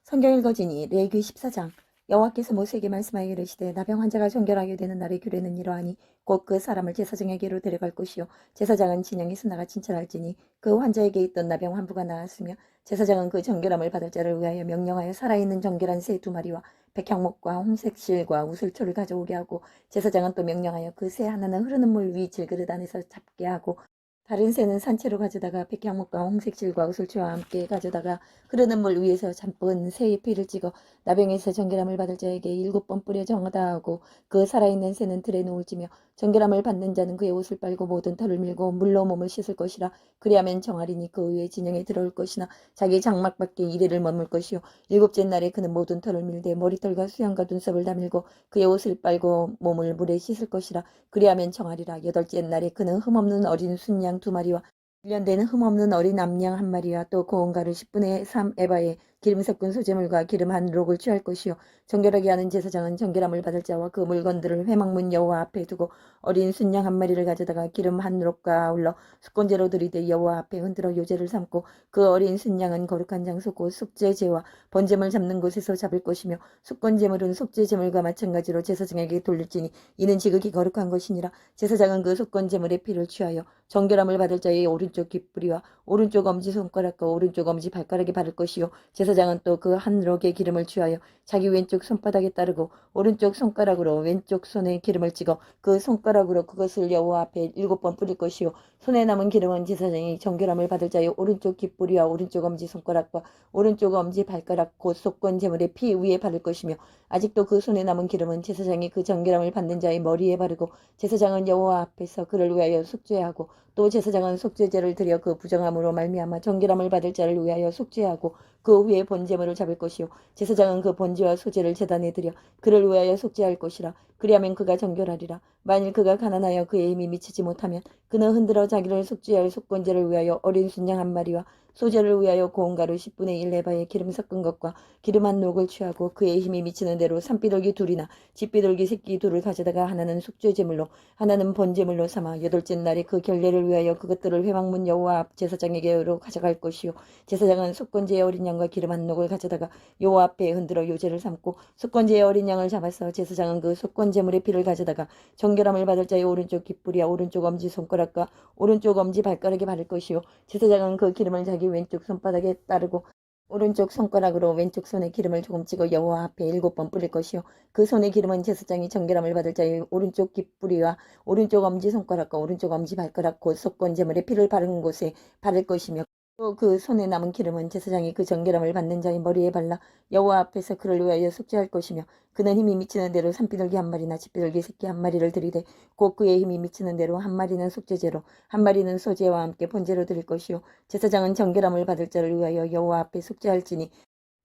성경 읽어지니 레위기 14장. 여호와께서 모세에게 말씀하여 이르시되 나병 환자가 정결하게 되는 날의 규례는 이러하니 곧 그 사람을 제사장에게로 데려갈 것이요 제사장은 진영에서 나가 진찰할지니 그 환자에게 있던 나병 환부가 나았으며 제사장은 그 정결함을 받을 자를 위하여 명령하여 살아있는 정결한 새 2마리와 백향목과 홍색실과 우슬초를 가져오게 하고 제사장은 또 명령하여 그 새 하나는 흐르는 물 위 질그릇 안에서 잡게 하고 다른 새는 산채로 가져다가 백향목과 홍색실과 우슬초와 함께 가져다가 흐르는 물 위에서 잡은 새의 피를 찍어 나병에서 정결함을 받을 자에게 7번 뿌려 정하다 하고 그 살아있는 새는 들에 놓을지며 정결함을 받는 자는 그의 옷을 빨고 모든 털을 밀고 물로 몸을 씻을 것이라. 그리하면 정하리니 그 후에 진영에 들어올 것이나 자기 장막 밖에 이래를 머물 것이요 일곱째 날에 그는 모든 털을 밀되 머리털과 수염과 눈썹을 다 밀고 그의 옷을 빨고 몸을 물에 씻을 것이라. 그리하면 정하리라. 여덟째 날에 그는 흠없는 어린 순양 2마리와 1년 된 흠없는 어린 암양 1마리와 또 고운 가루 10분의 3 에바에 기름 섞은 소재물과 기름 한 록을 취할 것이요 정결하게 하는 제사장은 정결함을 받을 자와 그 물건들을 회막문 여호와 앞에 두고 어린 순양 1마리를 가져다가 기름 한 록과 아울러 수건제로 들이대 여호와 앞에 흔들어 요제를 삼고 그 어린 순양은 거룩한 장소 곧 속죄제와 번제물 잡는 곳에서 잡을 것이며 수건제물은 속죄제물과 마찬가지로 제사장에게 돌릴지니 이는 지극히 거룩한 것이니라. 제사장은 그 속건제물의 피를 취하여 정결함을 받을 자의 오른쪽 귓뿌리와 오른쪽 엄지손가락과 오른쪽 엄지발가락에 바를 것이요 제사장은 또 그 한 록의 기름을 취하여 자기 왼쪽 손바닥에 따르고 오른쪽 손가락으로 왼쪽 손에 기름을 찍어 그 손가락으로 그것을 여호와 앞에 7번 뿌릴 것이요 손에 남은 기름은 제사장이 정결함을 받을 자의 오른쪽 귓뿌리와 오른쪽 엄지손가락과 오른쪽 엄지발가락 곧 속건제물의 피 위에 바를 것이며 아직도 그 손에 남은 기름은 제사장이 그 정결함을 받는 자의 머리에 바르고 제사장은 여호와 앞에서 그를 위하여 속죄하고 또 제사장은 속죄제를 드려 그 부정함으로 말미암아 정결함을 받을 자를 위하여 속죄하고 그 후에 번제물을 잡을 것이요 제사장은 그 번제와 소제를 제단에 드려 그를 위하여 속죄할 것이라. 그리하면 그가 정결하리라. 만일 그가 가난하여 그의 힘이 미치지 못하면 그는 흔들어 자기를 속죄할 속건제를 위하여 어린 순양 1마리와 소제를 위하여 고운 가루 10분의 1 에바에 기름 섞은 것과 기름 한 녹을 취하고 그의 힘이 미치는 대로 산비둘기 2이나 집비둘기 새끼 2을 가져다가 하나는 속죄제물로 하나는 번제물로 삼아 여덟째 날에 그 결례를 위하여 그것들을 회막문 여호와 앞 제사장에게로 가져갈 것이요 제사장은 속건제의 어린 양과 기름 한 녹을 가져다가 여호와 앞에 흔들어 요제를 삼고 속건제의 어린 양을 잡아서 제사장은 그 속건제물의 피를 가져다가 정결함을 받을 자의 오른쪽 귓뿌리와 오른쪽 엄지손가락과 오른쪽 엄지발가락에 바를 것이요 제사장은 그 기름을 자기 왼쪽 손바닥에 따르고 오른쪽 손가락으로 왼쪽 손에 기름을 조금 찍어 여호와 앞에 7번 뿌릴 것이요 그 손의 기름은 제사장이 정결함을 받을 자의 오른쪽 귓뿌리와 오른쪽 엄지손가락과 오른쪽 엄지발가락 곧 속건제물의 피를 바른 곳에 바를 것이며 또 그 손에 남은 기름은 제사장이 그 정결함을 받는 자의 머리에 발라 여호와 앞에서 그를 위하여 속죄할 것이며 그는 힘이 미치는 대로 산비둘기 1마리나 집비둘기 새끼 1마리를 들이되 곧 그의 힘이 미치는 대로 1마리는 속죄제로 1마리는 소제와 함께 번제로 드릴 것이요 제사장은 정결함을 받을 자를 위하여 여호와 앞에 속죄할지니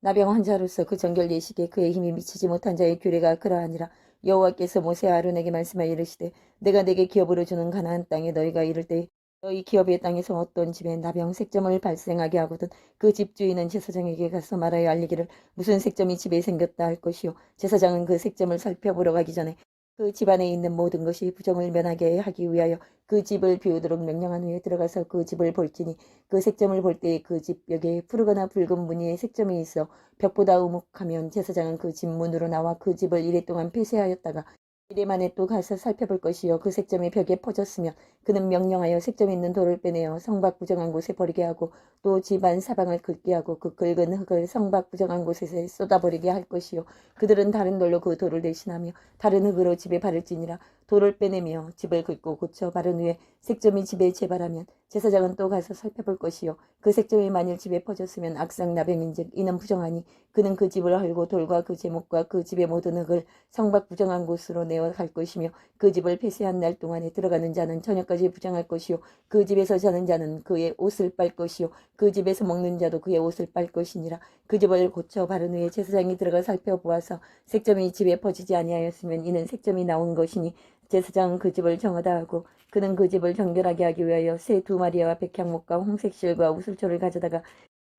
나병 환자로서 그 정결 예식에 그의 힘이 미치지 못한 자의 규례가 그러하니라. 여호와께서 모세와 아론에게 말씀하여 이르시되 내가 내게 기업으로 주는 가나안 땅에 너희가 이를 때 너희 기업의 땅에서 어떤 집에 나병 색점을 발생하게 하거든 그 집주인은 제사장에게 가서 말하여 알리기를 무슨 색점이 집에 생겼다 할 것이요 제사장은 그 색점을 살펴보러 가기 전에 그 집안에 있는 모든 것이 부정을 면하게 하기 위하여 그 집을 비우도록 명령한 후에 들어가서 그 집을 볼지니 그 색점을 볼 때 그 집 벽에 푸르거나 붉은 무늬의 색점이 있어 벽보다 우묵하면 제사장은 그 집 문으로 나와 그 집을 이래 동안 폐쇄하였다가 이래 만에 또 가서 살펴볼 것이요 그 색점이 벽에 퍼졌으면 그는 명령하여 색점 있는 돌을 빼내어 성밖 부정한 곳에 버리게 하고 또 집안 사방을 긁게 하고 그 긁은 흙을 성밖 부정한 곳에 쏟아버리게 할 것이요 그들은 다른 돌로 그 돌을 대신하며 다른 흙으로 집에 바를지니라. 돌을 빼내며 집을 긁고 고쳐 바른 후에 색점이 집에 재발하면 제사장은 또 가서 살펴볼 것이요 그 색점이 만일 집에 퍼졌으면 악성나병인즉 이는 부정하니 그는 그 집을 헐고 돌과 그 제목과 그 집의 모든 흙을 성밖 부정한 곳으로 내어 갈 것이며 그 집을 폐쇄한 날 동안에 들어가는 자는 저녁까지 부정할 것이요 그 집에서 자는 자는 그의 옷을 빨 것이요 그 집에서 먹는 자도 그의 옷을 빨 것이니라. 그 집을 고쳐 바른 후에 제사장이 들어가 살펴보아서 색점이 집에 퍼지지 아니하였으면 이는 색점이 나온 것이니 제사장은 그 집을 정하다 하고 그는 그 집을 정결하게 하기 위하여 새 2마리와 백향목과 홍색실과 우슬초를 가져다가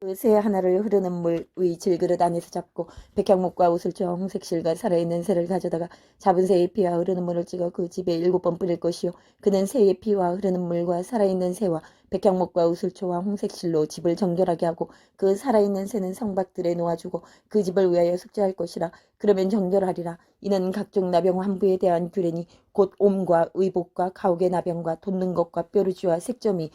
그 새 하나를 흐르는 물의 질그릇 안에서 잡고 백향목과 우슬초와 홍색실과 살아있는 새를 가져다가 잡은 새의 피와 흐르는 물을 찍어 그 집에 7번 뿌릴 것이요 그는 새의 피와 흐르는 물과 살아있는 새와 백향목과 우슬초와 홍색실로 집을 정결하게 하고 그 살아있는 새는 성박들에 놓아주고 그 집을 위하여 숙제할 것이라. 그러면 정결하리라. 이는 각종 나병 환부에 대한 규례니 곧 옴과 의복과 가옥의 나병과 돋는 것과 뾰루지와 색점이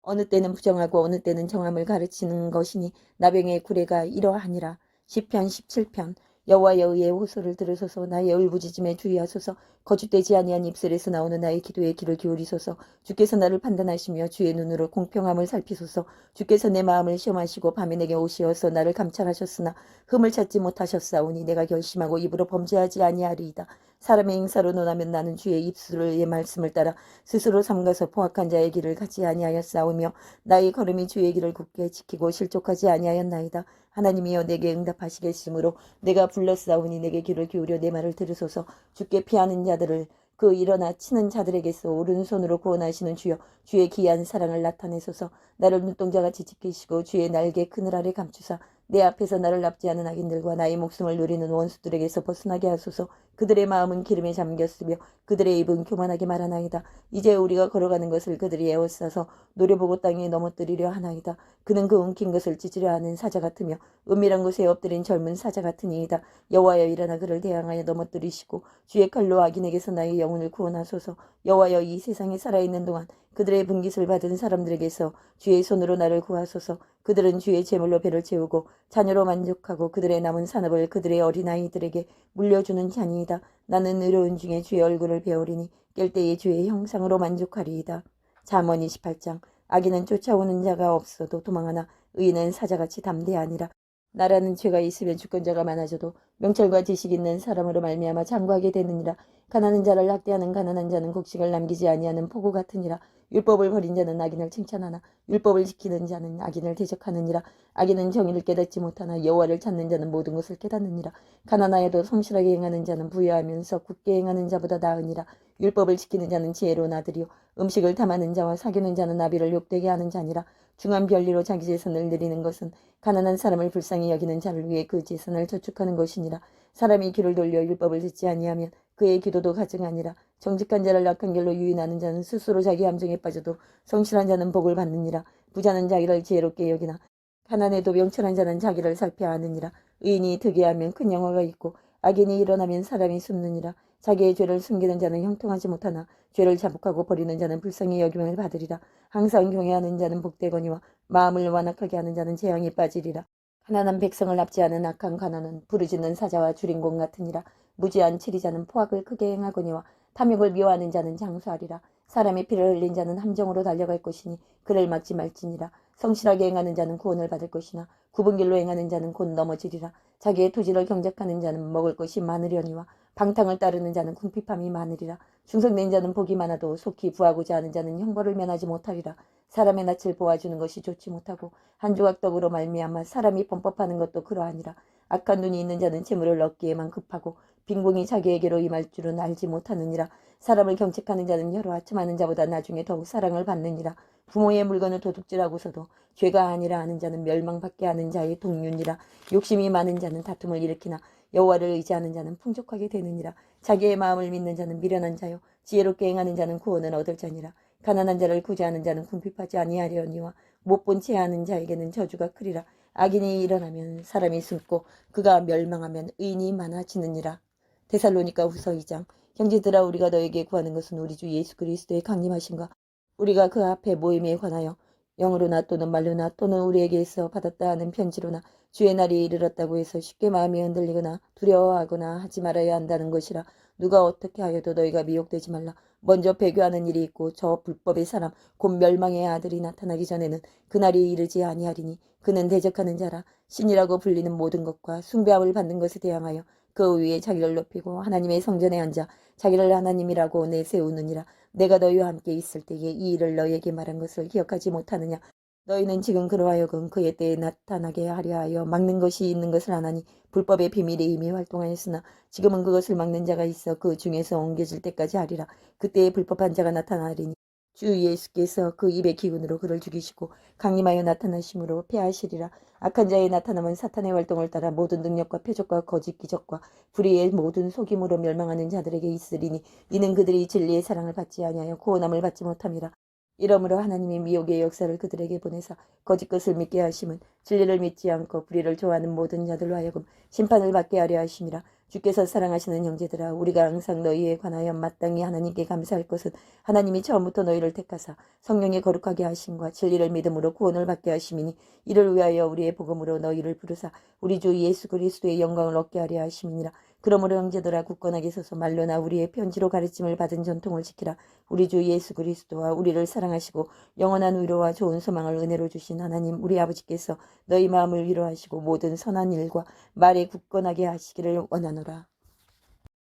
어느 때는 부정하고 어느 때는 정함을 가르치는 것이니 나병의 구례가 이러하니라. 시편 17편. 여호와여 의의 호소를 들으소서. 나의 울부짖음에 주의하소서. 거짓되지 아니한 입술에서 나오는 나의 기도에 귀를 기울이소서. 주께서 나를 판단하시며 주의 눈으로 공평함을 살피소서. 주께서 내 마음을 시험하시고 밤에 내게 오시어서 나를 감찰하셨으나 흠을 찾지 못하셨사오니 내가 결심하고 입으로 범죄하지 아니하리이다. 사람의 행사로 논하면 나는 주의 입술의 말씀을 따라 스스로 삼가서 포악한 자의 길을 가지 아니하였사오며 나의 걸음이 주의 길을 굳게 지키고 실족하지 아니하였나이다. 하나님이여 내게 응답하시겠으므로 내가 불렀사오니 내게 귀를 기울여 내 말을 들으소서. 주께 피하는 자들을 그 일어나 치는 자들에게서 오른손으로 구원하시는 주여 주의 귀한 사랑을 나타내소서. 나를 눈동자같이 지키시고 주의 날개 그늘 아래 감추사 내 앞에서 나를 납치하는 악인들과 나의 목숨을 노리는 원수들에게서 벗어나게 하소서. 그들의 마음은 기름에 잠겼으며 그들의 입은 교만하게 말하나이다. 이제 우리가 걸어가는 것을 그들이 에워싸서 노려보고 땅에 넘어뜨리려 하나이다. 그는 그 움킨 것을 찢으려 하는 사자 같으며 은밀한 곳에 엎드린 젊은 사자 같으니이다. 여호와여 일어나 그를 대항하여 넘어뜨리시고 주의 칼로 악인에게서 나의 영혼을 구원하소서. 여호와여 이 세상에 살아있는 동안 그들의 분깃을 받은 사람들에게서 주의 손으로 나를 구하소서. 그들은 주의 제물로 배를 채우고 자녀로 만족하고 그들의 남은 산업을 그들의 어린아이들에게 물려주는 자니이다. 나는 의로운 중에 주의 얼굴을 배우리니 깰 때에 주의 형상으로 만족하리이다. 잠언 28장. 악인은 쫓아오는 자가 없어도 도망하나 의인은 사자같이 담대하니라. 나라는 죄가 있으면 주권자가 많아져도 명철과 지식 있는 사람으로 말미암아 장구하게 되느니라. 가난한 자를 학대하는 가난한 자는 곡식을 남기지 아니하는 포구 같으니라. 율법을 버린 자는 악인을 칭찬하나 율법을 지키는 자는 악인을 대적하느니라. 악인은 정의를 깨닫지 못하나 여호와를 찾는 자는 모든 것을 깨닫느니라. 가난하여도 성실하게 행하는 자는 부유하면서 굳게 행하는 자보다 나으니라. 율법을 지키는 자는 지혜로운 아들이요 음식을 탐하는 자와 사귀는 자는 나비를 욕되게 하는 자니라. 중한 별리로 자기 재산을 늘리는 것은 가난한 사람을 불쌍히 여기는 자를 위해 그 재산을 저축하는 것이니라. 사람이 귀를 돌려 율법을 듣지 아니하면 그의 기도도 가증하니라. 정직한 자를 악한 길로 유인하는 자는 스스로 자기 함정에 빠져도 성실한 자는 복을 받느니라. 부자는 자기를 지혜롭게 여기나 가난해도 명철한 자는 자기를 살펴 아느니라. 의인이 득이하면 큰 영화가 있고 악인이 일어나면 사람이 숨느니라. 자기의 죄를 숨기는 자는 형통하지 못하나 죄를 자복하고 버리는 자는 불쌍히 여김을 받으리라. 항상 경외하는 자는 복되거니와 마음을 완악하게 하는 자는 재앙에 빠지리라. 가난한 백성을 납치하는 악한 가난은 부르짖는 사자와 주린공 같으니라. 무지한 치리자는 포악을 크게 행하거니와 탐욕을 미워하는 자는 장수하리라. 사람의 피를 흘린 자는 함정으로 달려갈 것이니 그를 막지 말지니라. 성실하게 행하는 자는 구원을 받을 것이나 굽은 길로 행하는 자는 곧 넘어지리라. 자기의 토지를 경작하는 자는 먹을 것이 많으려니와 방탕을 따르는 자는 궁핍함이 많으리라. 충성된 자는 복이 많아도 속히 부하고자 하는 자는 형벌을 면하지 못하리라. 사람의 낯을 보아주는 것이 좋지 못하고 한 조각 떡으로 말미암아 사람이 범법하는 것도 그러하니라. 악한 눈이 있는 자는 재물을 얻기에만 급하고 빈궁이 자기에게로 임할 줄은 알지 못하느니라. 사람을 경책하는 자는 혀로 아첨하는 자보다 나중에 더욱 사랑을 받느니라. 부모의 물건을 도둑질하고서도 죄가 아니라 하는 자는 멸망받게 하는 자의 동륜이라. 욕심이 많은 자는 다툼을 일으키나 여호와를 의지하는 자는 풍족하게 되느니라. 자기의 마음을 믿는 자는 미련한 자요 지혜롭게 행하는 자는 구원을 얻을 자니라. 가난한 자를 구제하는 자는 궁핍하지 아니하려니와 못본 채 하는 자에게는 저주가 크리라. 악인이 일어나면 사람이 숨고 그가 멸망하면 의인이 많아지느니라. 데살로니가 후서 2장. 형제들아 우리가 너에게 구하는 것은 우리 주 예수 그리스도의 강림하심과 우리가 그 앞에 모임에 관하여 영으로나 또는 말로나 또는 우리에게서 받았다 하는 편지로나 주의 날이 이르렀다고 해서 쉽게 마음이 흔들리거나 두려워하거나 하지 말아야 한다는 것이라. 누가 어떻게 하여도 너희가 미혹되지 말라. 먼저 배교하는 일이 있고 저 불법의 사람 곧 멸망의 아들이 나타나기 전에는 그날이 이르지 아니하리니 그는 대적하는 자라. 신이라고 불리는 모든 것과 숭배함을 받는 것에 대항하여 그 위에 자기를 높이고 하나님의 성전에 앉아 자기를 하나님이라고 내세우느니라. 내가 너희와 함께 있을 때에 이 일을 너희에게 말한 것을 기억하지 못하느냐. 너희는 지금 그러하여금 그의 때에 나타나게 하려 하여 막는 것이 있는 것을 아나니 불법의 비밀이 이미 활동하였으나 지금은 그것을 막는 자가 있어 그 중에서 옮겨질 때까지 하리라. 그때에 불법한 자가 나타나리니 주 예수께서 그 입의 기운으로 그를 죽이시고 강림하여 나타나심으로 패하시리라. 악한 자의 나타남은 사탄의 활동을 따라 모든 능력과 표적과 거짓 기적과 불의의 모든 속임으로 멸망하는 자들에게 있으리니 이는 그들이 진리의 사랑을 받지 아니하여 구원함을 받지 못함이라. 이러므로 하나님이 미혹의 역사를 그들에게 보내사 거짓 것을 믿게 하심은 진리를 믿지 않고 불의를 좋아하는 모든 자들로 하여금 심판을 받게 하려 하심이라. 주께서 사랑하시는 형제들아, 우리가 항상 너희에 관하여 마땅히 하나님께 감사할 것은 하나님이 처음부터 너희를 택하사 성령의 거룩하게 하심과 진리를 믿음으로 구원을 받게 하심이니 이를 위하여 우리의 복음으로 너희를 부르사 우리 주 예수 그리스도의 영광을 얻게 하려 하심이니라. 그러므로 형제들아, 굳건하게 서서 말로나 우리의 편지로 가르침을 받은 전통을 지키라. 우리 주 예수 그리스도와 우리를 사랑하시고 영원한 위로와 좋은 소망을 은혜로 주신 하나님 우리 아버지께서 너희 마음을 위로하시고 모든 선한 일과 말에 굳건하게 하시기를 원하노라.